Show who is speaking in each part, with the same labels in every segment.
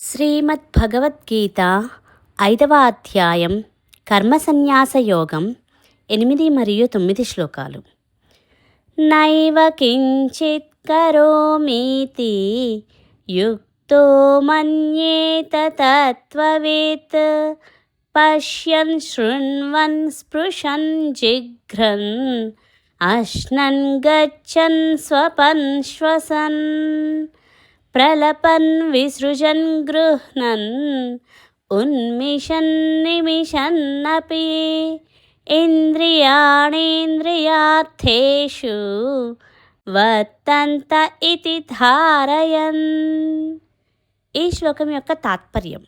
Speaker 1: శ్రీమద్భగవద్గీత 5వ అధ్యాయం కర్మసన్యాస యోగం 8 మరియు 9 శ్లోకాలు. నైవ కించిత్ కరోమీతి యుక్తో మన్యేత తత్వవేత్ పశ్యన్ శృణ్వన్ స్పృశన్ జిఘ్రన్ అశ్నన్ గచ్చన్ స్వపన్ శ్వసన్ ప్రలపన్ విసృజన్ గృహ్ణన్ ఉన్మిషన్ నిమిషన్నపి ఇంద్రియాణేంద్రియార్థేషు వర్తంత ఇతి ధారయన్. ఈ శ్లోకం యొక్క తాత్పర్యం: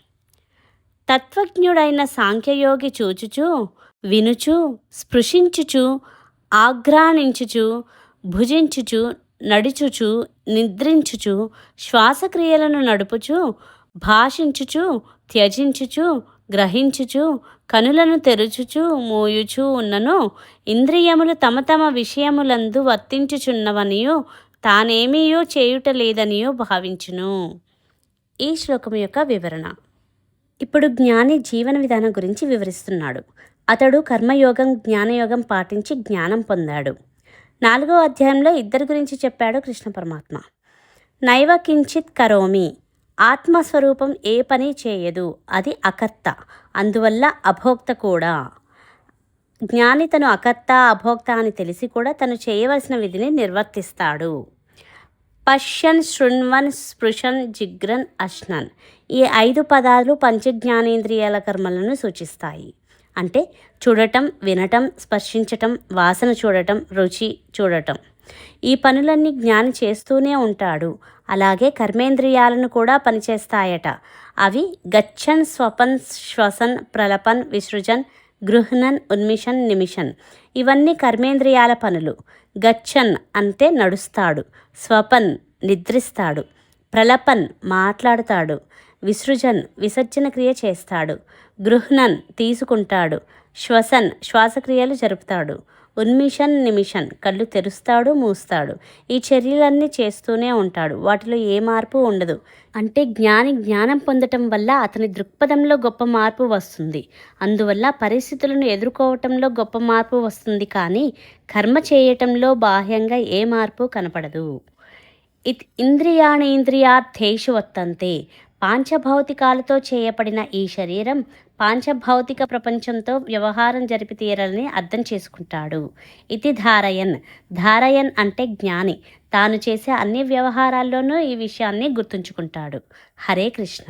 Speaker 1: తత్వజ్ఞుడైన సాంఖ్యయోగి చూచుచు, వినుచు, స్పృశించుచు, ఆఘ్రాణించుచు, భుజించుచు, నడుచుచు, నిద్రించుచు, శ్వాసక్రియలను నడుపుచు, భాషించుచు, త్యజించుచు, గ్రహించుచు, కనులను తెరుచుచు, మూయుచు ఉన్నను ఇంద్రియములు తమ తమ విషయములందు వర్తించుచున్నవనియు తానేమీయూ చేయుటలేదనియూ భావించును. ఈ శ్లోకం యొక్క వివరణ. ఇప్పుడు జ్ఞాని జీవన విధానం గురించి వివరిస్తున్నాడు. అతడు కర్మయోగం, జ్ఞానయోగం పాటించి జ్ఞానం పొందాడు. 4వ అధ్యాయంలో ఇద్దరి గురించి చెప్పాడు కృష్ణ పరమాత్మ. నైవ కించిత్ కరోమి, ఆత్మస్వరూపం ఏ పని చేయదు, అది అకర్త, అందువల్ల అభోక్త కూడా. జ్ఞాని తను అకర్త, అభోక్త అని తెలిసి కూడా తను చేయవలసిన విధిని నిర్వర్తిస్తాడు. పశ్యన్ శృణ్వన్ స్పృశన్ జిఘ్రన్ అశ్నన్, ఈ 5 పదాలు పంచజ్ఞానేంద్రియాల కర్మలను సూచిస్తాయి. అంటే చూడటం, వినటం, స్పర్శించటం, వాసన చూడటం, రుచి చూడటం. ఈ పనులన్నీ జ్ఞాని చేస్తూనే ఉంటాడు. అలాగే కర్మేంద్రియాలను కూడా పనిచేస్తాయట. అవి గచ్చన్, స్వపన్, శ్వసన్, ప్రలపన్, విసృజన్, గృహ్ణన్, ఉన్మిషన్, నిమిషన్. ఇవన్నీ కర్మేంద్రియాల పనులు. గచ్చన్ అంటే నడుస్తాడు, స్వపన్ నిద్రిస్తాడు, ప్రలపన్ మాట్లాడుతాడు, విసృజన్ విసర్జన క్రియ చేస్తాడు, గృహ్ణన్ తీసుకుంటాడు, శ్వసన్ శ్వాసక్రియలు జరుపుతాడు, ఉన్మిషన్, నిమిషన్ కళ్ళు తెరుస్తాడు, మూస్తాడు. ఈ చర్యలన్నీ చేస్తూనే ఉంటాడు. వాటిలో ఏ మార్పు ఉండదు. అంటే జ్ఞాని జ్ఞానం పొందటం వల్ల అతని దృక్పథంలో గొప్ప మార్పు వస్తుంది. అందువల్ల పరిస్థితులను ఎదుర్కోవటంలో గొప్ప మార్పు వస్తుంది. కానీ కర్మ చేయటంలో బాహ్యంగా ఏ మార్పు కనపడదు. ఇంద్రియాణేంద్రియార్థేషు వర్తంతే, పాంచభౌతికాలతో చేయబడిన ఈ శరీరం పాంచభౌతిక ప్రపంచంతో వ్యవహారం జరిపి తీరాలని అర్థం చేసుకుంటాడు. ఇది ధారయన్. ధారయన్ అంటే జ్ఞాని తాను చేసే అన్ని వ్యవహారాల్లోనూ ఈ విషయాన్ని గుర్తుంచుకుంటాడు. హరే కృష్ణ.